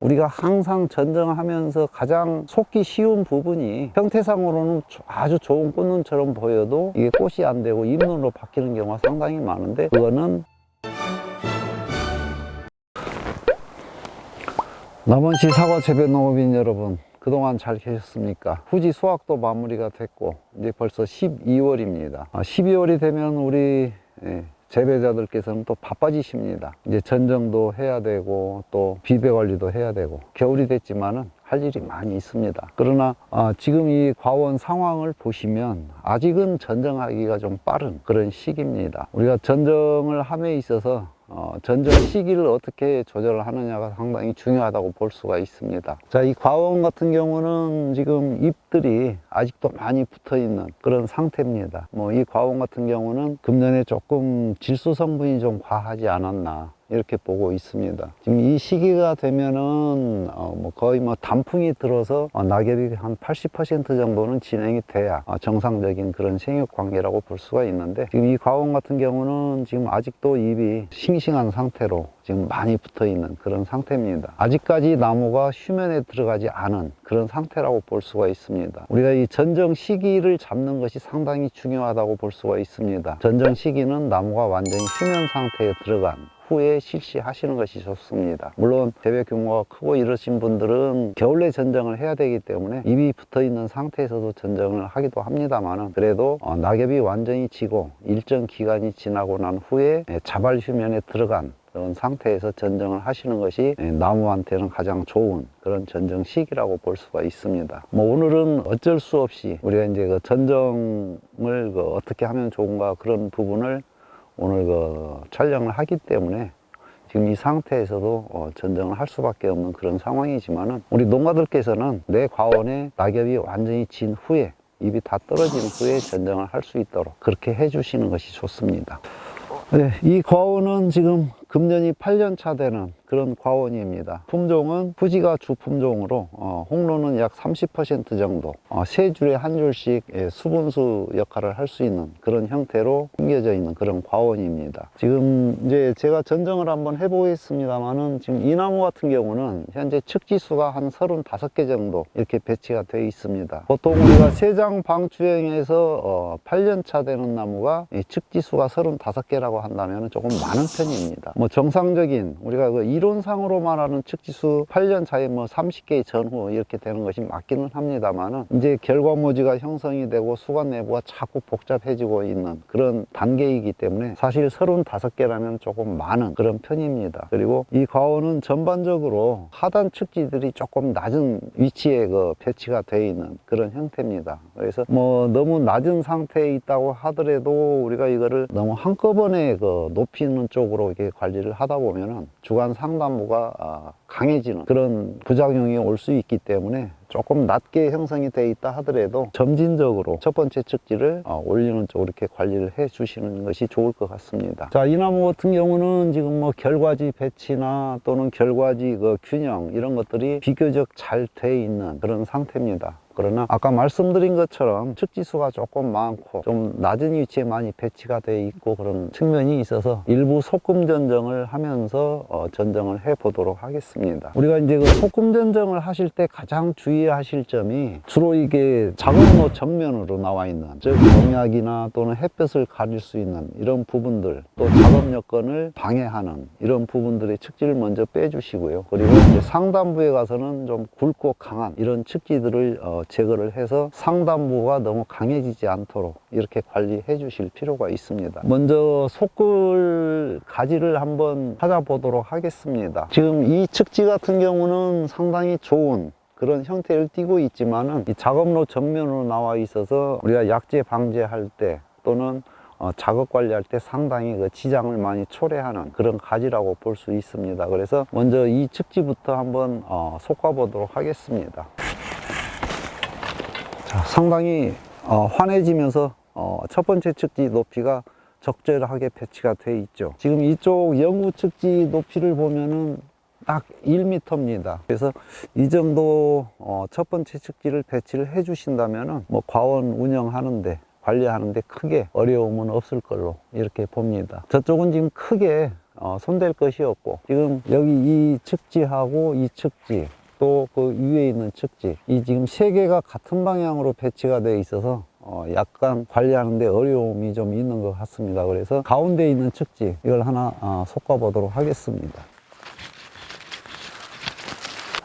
우리가 항상 전정하면서 가장 속기 쉬운 부분이 형태상으로는 아주 좋은 꽃눈처럼 보여도 이게 꽃이 안 되고 잎눈으로 바뀌는 경우가 상당히 많은데, 그거는 남원시 사과 재배 농업인 여러분, 그동안 잘 계셨습니까? 후지 수확도 마무리가 됐고 이제 벌써 12월입니다. 12월이 되면 우리 재배자들께서는 또 바빠지십니다. 이제 전정도 해야 되고 또 비배 관리도 해야 되고, 겨울이 됐지만은 할 일이 많이 있습니다. 그러나 지금 이 과원 상황을 보시면 아직은 전정하기가 좀 빠른 그런 시기입니다. 우리가 전정을 함에 있어서 전정 시기를 어떻게 조절을 하느냐가 상당히 중요하다고 볼 수가 있습니다. 자, 이 과원 같은 경우는 지금 잎들이 아직도 많이 붙어 있는 그런 상태입니다. 이 과원 같은 경우는 금년에 조금 질소 성분이 좀 과하지 않았나, 이렇게 보고 있습니다. 지금 이 시기가 되면은 거의 단풍이 들어서 낙엽이 한 80% 정도는 진행이 돼야 정상적인 그런 생육 관계라고 볼 수가 있는데, 지금 이 과원 같은 경우는 지금 아직도 잎이 싱싱한 상태로 지금 많이 붙어 있는 그런 상태입니다. 아직까지 나무가 휴면에 들어가지 않은 그런 상태라고 볼 수가 있습니다. 우리가 이 전정 시기를 잡는 것이 상당히 중요하다고 볼 수가 있습니다. 전정 시기는 나무가 완전히 휴면 상태에 들어간 후에 실시하시는 것이 좋습니다. 물론 재배 규모가 크고 이러신 분들은 겨울에 전정을 해야 되기 때문에 잎이 붙어 있는 상태에서도 전정을 하기도 합니다만, 그래도 낙엽이 완전히 지고 일정 기간이 지나고 난 후에 자발 휴면에 들어간 그런 상태에서 전정을 하시는 것이 나무한테는 가장 좋은 그런 전정 시기라고 볼 수가 있습니다. 오늘은 어쩔 수 없이 우리가 이제 그 전정을 어떻게 하면 좋은가, 그런 부분을 오늘 촬영을 하기 때문에 지금 이 상태에서도 전정을 할 수밖에 없는 그런 상황이지만은, 우리 농가들께서는 내 과원에 낙엽이 완전히 진 후에, 잎이 다 떨어진 후에 전정을 할 수 있도록 그렇게 해 주시는 것이 좋습니다. 네, 이 과원은 지금 금년이 8년차 되는 그런 과원입니다. 품종은 후지가 주품종으로 홍로는 약 30% 정도, 세 줄에 한 줄씩 수분수 역할을 할 수 있는 그런 형태로 숨겨져 있는 그런 과원입니다. 지금 이제 제가 전정을 한번 해보겠습니다만은, 지금 이 나무 같은 경우는 현재 측지수가 한 35개 정도 이렇게 배치가 되어 있습니다. 보통 우리가 세장 방추형에서 8년차 되는 나무가 측지수가 35개라고 한다면 조금 많은 편입니다. 정상적인 우리가 이론상으로 말하는 측지수 8년 차에 30개 전후 이렇게 되는 것이 맞기는 합니다만은, 이제 결과모지가 형성이 되고 수관 내부가 자꾸 복잡해지고 있는 그런 단계이기 때문에 사실 35개라면 조금 많은 그런 편입니다. 그리고 이 과원은 전반적으로 하단 측지들이 조금 낮은 위치에 배치가 되어 있는 그런 형태입니다. 그래서 너무 낮은 상태에 있다고 하더라도 우리가 이거를 너무 한꺼번에 높이는 쪽으로 이렇게 관리를 하다 보면은 주간 상단부가 강해지는 그런 부작용이 올 수 있기 때문에, 조금 낮게 형성이 되어 있다 하더라도 점진적으로 첫 번째 측지를 올리는 쪽으로 이렇게 관리를 해 주시는 것이 좋을 것 같습니다. 자, 이 나무 같은 경우는 지금 결과지 배치나 또는 결과지 균형, 이런 것들이 비교적 잘 돼 있는 그런 상태입니다. 그러나 아까 말씀드린 것처럼 측지수가 조금 많고 좀 낮은 위치에 많이 배치가 되어 있고 그런 측면이 있어서 일부 소금 전정을 하면서 전정을 해 보도록 하겠습니다. 우리가 이제 소금 전정을 하실 때 가장 주의하실 점이, 주로 이게 작업로 정면으로 나와 있는, 즉 농약이나 또는 햇볕을 가릴 수 있는 이런 부분들, 또 작업 여건을 방해하는 이런 부분들의 측지를 먼저 빼주시고요. 그리고 이제 상단부에 가서는 좀 굵고 강한 이런 측지들을 제거를 해서 상단부가 너무 강해지지 않도록 이렇게 관리해 주실 필요가 있습니다. 먼저 속글 가지를 한번 찾아보도록 하겠습니다. 지금 이 측지 같은 경우는 상당히 좋은 그런 형태를 띠고 있지만은, 이 작업로 정면으로 나와 있어서 우리가 약재 방제할 때 또는 작업 관리할 때 상당히 지장을 많이 초래하는 그런 가지라고 볼 수 있습니다. 그래서 먼저 이 측지부터 한번 솎아 보도록 하겠습니다. 자, 상당히 환해지면서 첫 번째 측지 높이가 적절하게 배치가 되어 있죠. 지금 이쪽 영구 측지 높이를 보면은 딱 1m입니다. 그래서 이 정도 첫 번째 측지를 배치를 해 주신다면은 과원 운영하는데, 관리하는데 크게 어려움은 없을 걸로 이렇게 봅니다. 저쪽은 지금 크게 손댈 것이 없고, 지금 여기 이 측지하고 이 측지, 또 그 위에 있는 측지, 이 지금 세 개가 같은 방향으로 배치가 되어 있어서 약간 관리하는데 어려움이 좀 있는 것 같습니다. 그래서 가운데 있는 측지, 이걸 하나 솎아 보도록 하겠습니다.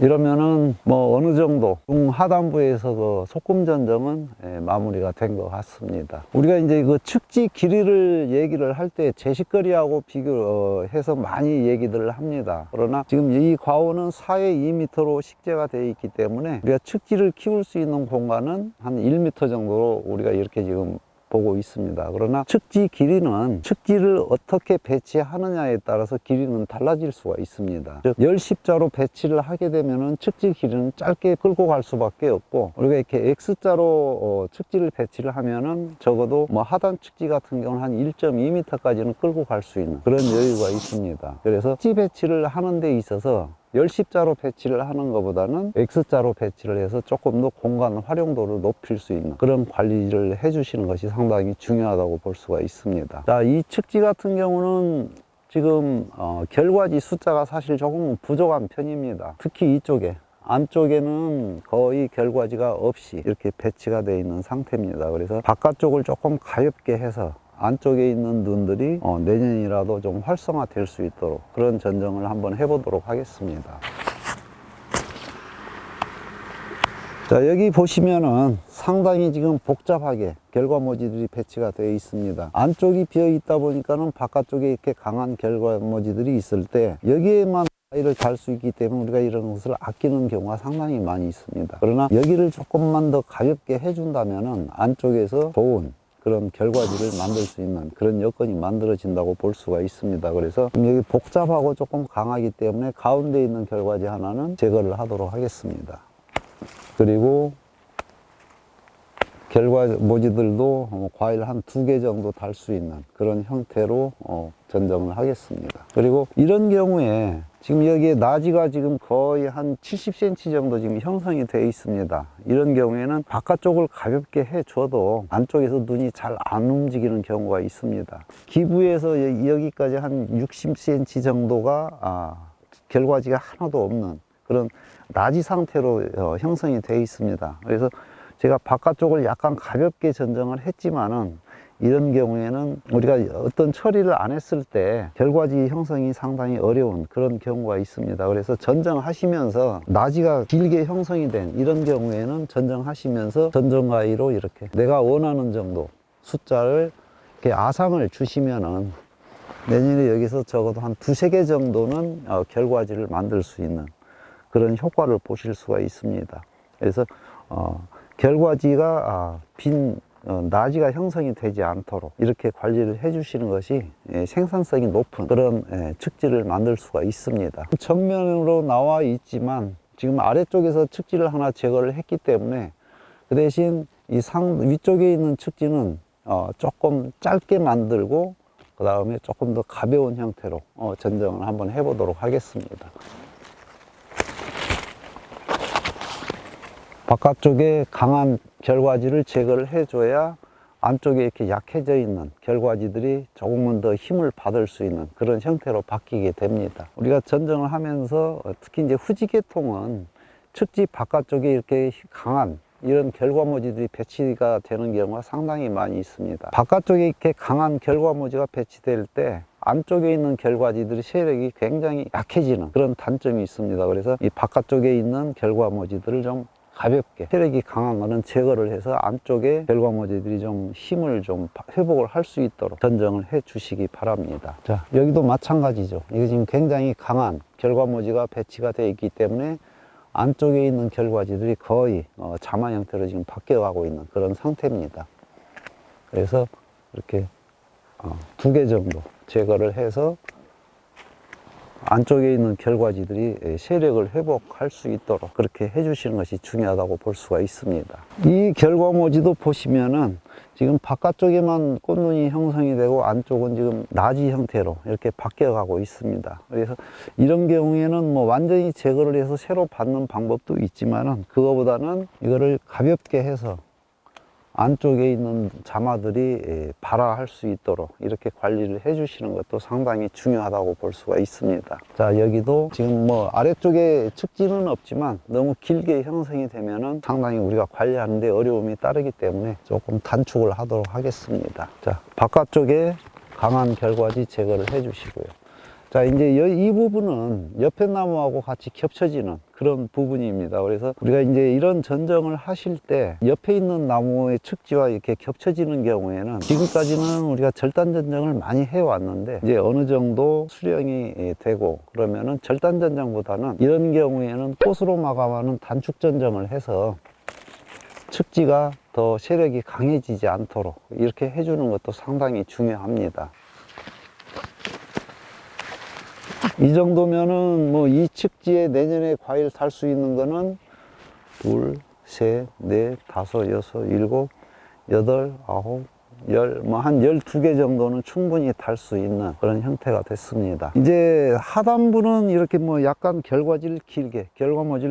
이러면은 뭐 어느 정도 중하단부에서 그 소금 전정은 마무리가 된 것 같습니다. 우리가 이제 그 측지 길이를 얘기를 할 때 제식거리하고 비교해서 많이 얘기들을 합니다. 그러나 지금 이 과원은 4에 2m로 식재가 되어 있기 때문에 우리가 측지를 키울 수 있는 공간은 한 1m 정도로 우리가 이렇게 지금 보고 있습니다. 그러나 측지 길이는 측지를 어떻게 배치하느냐에 따라서 길이는 달라질 수가 있습니다. 즉 열십자로 배치를 하게 되면은 측지 길이는 짧게 끌고 갈 수밖에 없고, 우리가 이렇게 X자로 측지를 배치를 하면은 적어도 뭐 하단 측지 같은 경우는 한 1.2m까지는 끌고 갈 수 있는 그런 여유가 있습니다. 그래서 측지 배치를 하는 데 있어서 열십자로 배치를 하는 것보다는 X자로 배치를 해서 조금 더 공간 활용도를 높일 수 있는 그런 관리를 해 주시는 것이 상당히 중요하다고 볼 수가 있습니다. 자, 이 측지 같은 경우는 지금 결과지 숫자가 사실 조금 부족한 편입니다. 특히 이쪽에 안쪽에는 거의 결과지가 없이 이렇게 배치가 되어 있는 상태입니다. 그래서 바깥쪽을 조금 가볍게 해서 안쪽에 있는 눈들이 내년이라도 좀 활성화될 수 있도록 그런 전정을 한번 해보도록 하겠습니다. 자, 여기 보시면은 상당히 지금 복잡하게 결과모지들이 배치가 되어 있습니다. 안쪽이 비어 있다 보니까는 바깥쪽에 이렇게 강한 결과모지들이 있을 때 여기에만 이를 달 수 있기 때문에 우리가 이런 것을 아끼는 경우가 상당히 많이 있습니다. 그러나 여기를 조금만 더 가볍게 해준다면은 안쪽에서 좋은 그런 결과지를 만들 수 있는 그런 여건이 만들어진다고 볼 수가 있습니다. 그래서 여기 복잡하고 조금 강하기 때문에 가운데 있는 결과지 하나는 제거를 하도록 하겠습니다. 그리고 결과모지들도 과일 한 2개 정도 달 수 있는 그런 형태로 전정을 하겠습니다. 그리고 이런 경우에 지금 여기에 나지가 지금 거의 한 70cm 정도 지금 형성이 되어 있습니다. 이런 경우에는 바깥쪽을 가볍게 해줘도 안쪽에서 눈이 잘 안 움직이는 경우가 있습니다. 기부에서 여기까지 한 60cm 정도가 결과지가 하나도 없는 그런 나지 상태로 형성이 되어 있습니다. 그래서 제가 바깥쪽을 약간 가볍게 전정을 했지만은 이런 경우에는 우리가 어떤 처리를 안 했을 때 결과지 형성이 상당히 어려운 그런 경우가 있습니다. 그래서 전정하시면서 나지가 길게 형성이 된 이런 경우에는 전정하시면서 전정가위로 이렇게 내가 원하는 정도 숫자를 이렇게 아상을 주시면은 내년에 여기서 적어도 한 2-3개 정도는 결과지를 만들 수 있는 그런 효과를 보실 수가 있습니다. 그래서 결과지가 나지가 형성이 되지 않도록 이렇게 관리를 해 주시는 것이 생산성이 높은 그런 측지를 만들 수가 있습니다. 정면으로 나와 있지만 지금 아래쪽에서 측지를 하나 제거를 했기 때문에 그 대신 이 위쪽에 있는 측지는 조금 짧게 만들고 그 다음에 조금 더 가벼운 형태로 전정을 한번 해 보도록 하겠습니다. 바깥쪽에 강한 결과지를 제거를 해줘야 안쪽에 이렇게 약해져 있는 결과지들이 조금은 더 힘을 받을 수 있는 그런 형태로 바뀌게 됩니다. 우리가 전정을 하면서 특히 이제 후지계통은 측지 바깥쪽에 이렇게 강한 이런 결과모지들이 배치가 되는 경우가 상당히 많이 있습니다. 바깥쪽에 이렇게 강한 결과모지가 배치될 때 안쪽에 있는 결과지들의 세력이 굉장히 약해지는 그런 단점이 있습니다. 그래서 이 바깥쪽에 있는 결과모지들을 좀 가볍게 세력이 강한 거는 제거를 해서 안쪽에 결과모지들이 좀 힘을 좀 회복을 할 수 있도록 전정을 해 주시기 바랍니다. 자, 여기도 마찬가지죠. 이게 지금 굉장히 강한 결과모지가 배치가 되어 있기 때문에 안쪽에 있는 결과지들이 거의 자마 형태로 지금 바뀌어가고 있는 그런 상태입니다. 그래서 이렇게 2개 정도 제거를 해서 안쪽에 있는 결과지들이 세력을 회복할 수 있도록 그렇게 해주시는 것이 중요하다고 볼 수가 있습니다. 이 결과모지도 보시면은 지금 바깥쪽에만 꽃눈이 형성이 되고 안쪽은 지금 나지 형태로 이렇게 바뀌어가고 있습니다. 그래서 이런 경우에는 뭐 완전히 제거를 해서 새로 받는 방법도 있지만은 그거보다는 이거를 가볍게 해서 안쪽에 있는 자마들이 발화할 수 있도록 이렇게 관리를 해 주시는 것도 상당히 중요하다고 볼 수가 있습니다. 자, 여기도 지금 뭐 아래쪽에 측지는 없지만 너무 길게 형성이 되면은 상당히 우리가 관리하는 데 어려움이 따르기 때문에 조금 단축을 하도록 하겠습니다. 자, 바깥쪽에 강한 결과지 제거를 해 주시고요. 자, 이제 이 부분은 옆에 나무하고 같이 겹쳐지는 그런 부분입니다. 그래서 우리가 이제 이런 전정을 하실 때 옆에 있는 나무의 측지와 이렇게 겹쳐지는 경우에는 지금까지는 우리가 절단 전정을 많이 해왔는데 이제 어느 정도 수령이 되고 그러면은 절단 전정보다는 이런 경우에는 꽃으로 마감하는 단축 전정을 해서 측지가 더 세력이 강해지지 않도록 이렇게 해주는 것도 상당히 중요합니다. 이 정도면은 뭐 이 측지에 내년에 과일 달 수 있는 거는 둘, 셋, 넷, 다섯, 여섯, 일곱, 여덟, 아홉, 열, 뭐 한 12개 정도는 충분히 달 수 있는 그런 형태가 됐습니다. 이제 하단부는 이렇게 뭐 약간 결과모지를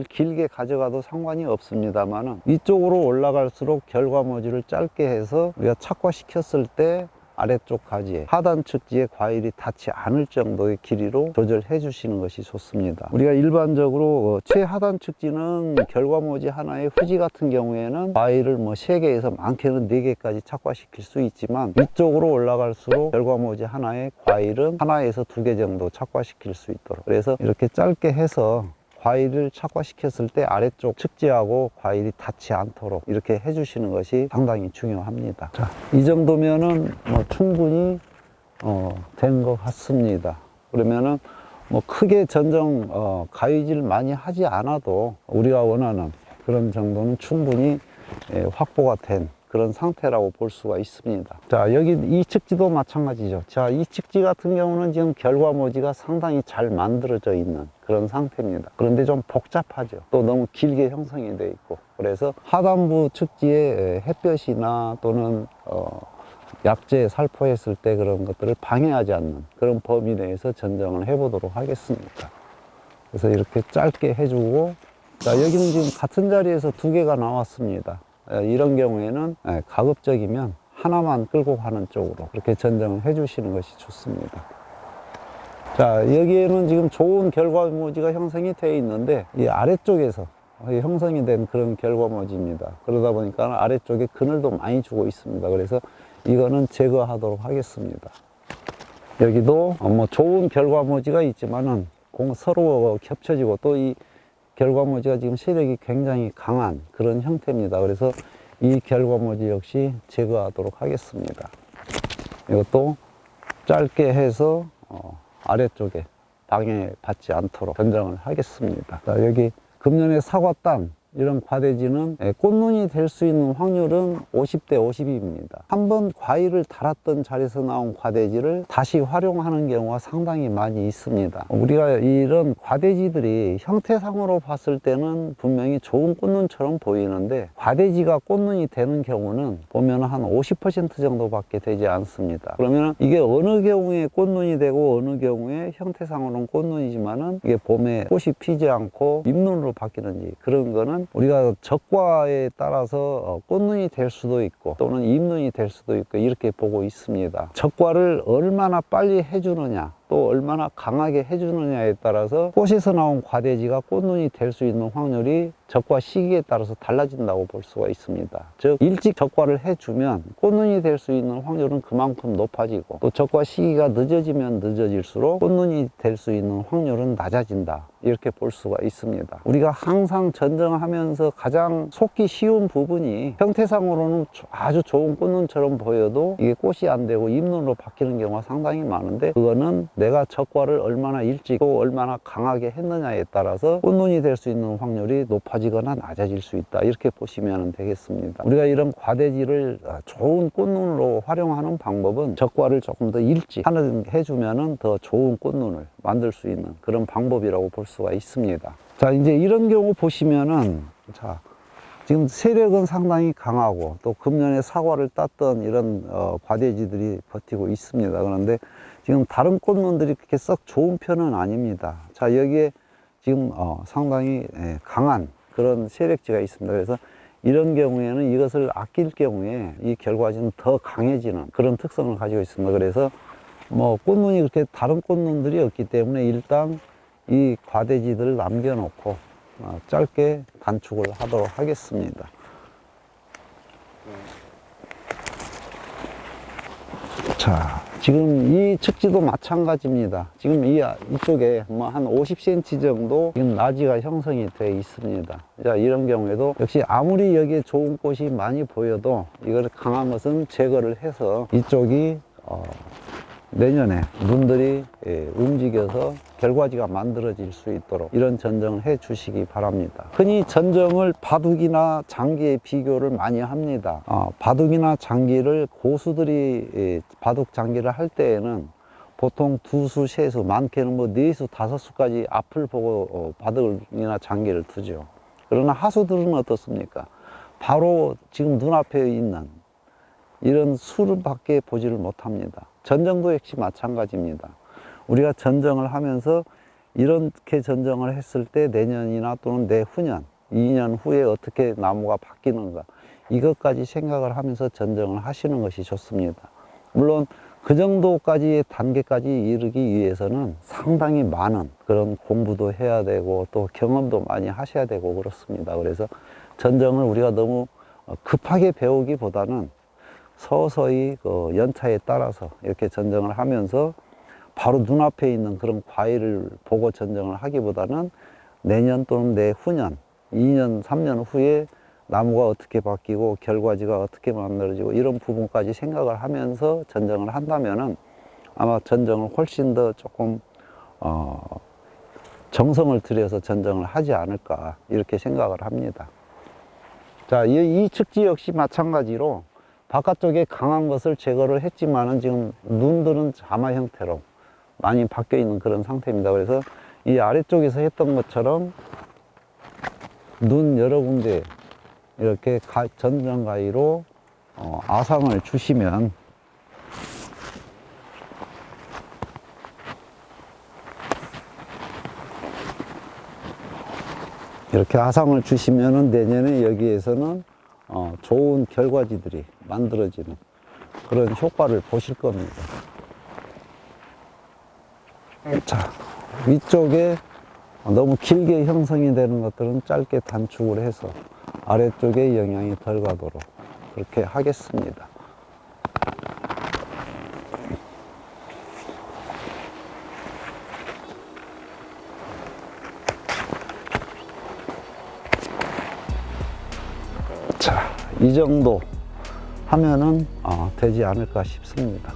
길게 가져가도 상관이 없습니다만은 이쪽으로 올라갈수록 결과모지를 짧게 해서 우리가 착화시켰을 때 아래쪽 가지에 하단 측지에 과일이 닿지 않을 정도의 길이로 조절해 주시는 것이 좋습니다. 우리가 일반적으로 최하단 측지는 결과모지 하나의 후지 같은 경우에는 과일을 뭐 3개에서 많게는 4개까지 착화시킬 수 있지만 이쪽으로 올라갈수록 결과모지 하나의 과일은 하나에서 2개 정도 착화시킬 수 있도록, 그래서 이렇게 짧게 해서 과일을 착화시켰을 때 아래쪽 측지하고 과일이 닿지 않도록 이렇게 해주시는 것이 상당히 중요합니다. 자, 이 정도면은 뭐 충분히 된 것 같습니다. 그러면은 뭐 크게 전정 가위질 많이 하지 않아도 우리가 원하는 그런 정도는 충분히 확보가 된 그런 상태라고 볼 수가 있습니다. 자, 여기 이 측지도 마찬가지죠. 자, 이 측지 같은 경우는 지금 결과모지가 상당히 잘 만들어져 있는 그런 상태입니다. 그런데 좀 복잡하죠. 또 너무 길게 형성이 되어 있고, 그래서 하단부 측지에 햇볕이나 또는 약재 살포했을 때 그런 것들을 방해하지 않는 그런 범위 내에서 전정을 해 보도록 하겠습니다. 그래서 이렇게 짧게 해주고, 자, 여기는 지금 같은 자리에서 2개가 나왔습니다. 이런 경우에는 가급적이면 하나만 끌고 가는 쪽으로 그렇게 전정을 해 주시는 것이 좋습니다. 자, 여기에는 지금 좋은 결과모지가 형성이 되어 있는데 이 아래쪽에서 형성이 된 그런 결과모지입니다. 그러다 보니까 아래쪽에 그늘도 많이 주고 있습니다. 그래서 이거는 제거하도록 하겠습니다. 여기도 뭐 좋은 결과모지가 있지만은 서로 겹쳐지고 또 이 결과모지가 지금 세력이 굉장히 강한 그런 형태입니다. 그래서 이 결과모지 역시 제거하도록 하겠습니다. 이것도 짧게 해서 아래쪽에 방해받지 않도록 전정을 하겠습니다. 자, 여기 금년에 사과땅 이런 과대지는 꽃눈이 될 수 있는 확률은 50대 50입니다. 한번 과일을 달았던 자리에서 나온 과대지를 다시 활용하는 경우가 상당히 많이 있습니다. 우리가 이런 과대지들이 형태상으로 봤을 때는 분명히 좋은 꽃눈처럼 보이는데 과대지가 꽃눈이 되는 경우는 보면 한 50% 정도밖에 되지 않습니다. 그러면 이게 어느 경우에 꽃눈이 되고 어느 경우에 형태상으로는 꽃눈이지만은 이게 봄에 꽃이 피지 않고 잎눈으로 바뀌는지, 그런 거는 우리가 적과에 따라서 꽃눈이 될 수도 있고 또는 잎눈이 될 수도 있고 이렇게 보고 있습니다. 적과를 얼마나 빨리 해주느냐 또 얼마나 강하게 해주느냐에 따라서 꽃에서 나온 과대지가 꽃눈이 될 수 있는 확률이 적과 시기에 따라서 달라진다고 볼 수가 있습니다. 즉 일찍 적과를 해주면 꽃눈이 될 수 있는 확률은 그만큼 높아지고 또 적과 시기가 늦어지면 늦어질수록 꽃눈이 될 수 있는 확률은 낮아진다, 이렇게 볼 수가 있습니다. 우리가 항상 전정하면서 가장 속기 쉬운 부분이 형태상으로는 아주 좋은 꽃눈처럼 보여도 이게 꽃이 안 되고 잎눈으로 바뀌는 경우가 상당히 많은데, 그거는 내가 적과를 얼마나 일찍 또 얼마나 강하게 했느냐에 따라서 꽃눈이 될 수 있는 확률이 높아지거나 낮아질 수 있다, 이렇게 보시면 되겠습니다. 우리가 이런 과대지를 좋은 꽃눈으로 활용하는 방법은 적과를 조금 더 일찍 해주면 더 좋은 꽃눈을 만들 수 있는 그런 방법이라고 볼 수가 있습니다. 자, 이제 이런 경우 보시면은, 자, 지금 세력은 상당히 강하고 또 금년에 사과를 땄던 이런 과대지들이 버티고 있습니다. 그런데 지금 다른 꽃눈들이 그렇게 썩 좋은 편은 아닙니다. 자, 여기에 지금 상당히 강한 그런 세력지가 있습니다. 그래서 이런 경우에는 이것을 아낄 경우에 이 결과지는 더 강해지는 그런 특성을 가지고 있습니다. 그래서 뭐 꽃눈이 그렇게 다른 꽃눈들이 없기 때문에 일단 이 과대지들을 남겨놓고 짧게 단축을 하도록 하겠습니다. 자, 지금 이 측지도 마찬가지입니다. 지금 이쪽에 뭐 한 50cm 정도 지금 나지가 형성이 되어 있습니다. 자, 이런 경우에도 역시 아무리 여기에 좋은 꽃이 많이 보여도 이걸 강한 것은 제거를 해서 이쪽이 내년에 눈들이 움직여서 결과지가 만들어질 수 있도록 이런 전정을 해 주시기 바랍니다. 흔히 전정을 바둑이나 장기에 비교를 많이 합니다. 바둑이나 장기를 고수들이 바둑 장기를 할 때에는 보통 2수, 3수, 많게는 뭐 4수, 5수까지 앞을 보고 바둑이나 장기를 두죠. 그러나 하수들은 어떻습니까? 바로 지금 눈앞에 있는 이런 수밖에 보지를 못합니다. 전정도 역시 마찬가지입니다. 우리가 전정을 하면서 이렇게 전정을 했을 때 내년이나 또는 내후년, 2년 후에 어떻게 나무가 바뀌는가 이것까지 생각을 하면서 전정을 하시는 것이 좋습니다. 물론 그 정도까지의 단계까지 이르기 위해서는 상당히 많은 그런 공부도 해야 되고 또 경험도 많이 하셔야 되고 그렇습니다. 그래서 전정을 우리가 너무 급하게 배우기보다는 서서히 그 연차에 따라서 이렇게 전정을 하면서 바로 눈앞에 있는 그런 과일을 보고 전정을 하기보다는 내년 또는 내후년, 2년, 3년 후에 나무가 어떻게 바뀌고 결과지가 어떻게 만들어지고 이런 부분까지 생각을 하면서 전정을 한다면은 아마 전정을 훨씬 더 조금 정성을 들여서 전정을 하지 않을까 이렇게 생각을 합니다. 자, 이 측지 역시 마찬가지로 바깥쪽에 강한 것을 제거를 했지만은 지금 눈들은 자마 형태로 많이 바뀌어 있는 그런 상태입니다. 그래서 이 아래쪽에서 했던 것처럼 눈 여러 군데 이렇게 전정 가위로 아상을 주시면 이렇게 아상을 주시면은 내년에 여기에서는 좋은 결과지들이 만들어지는 그런 효과를 보실 겁니다. 자, 위쪽에 너무 길게 형성이 되는 것들은 짧게 단축을 해서 아래쪽에 영향이 덜 가도록 그렇게 하겠습니다. 자, 이 정도 하면은 되지 않을까 싶습니다.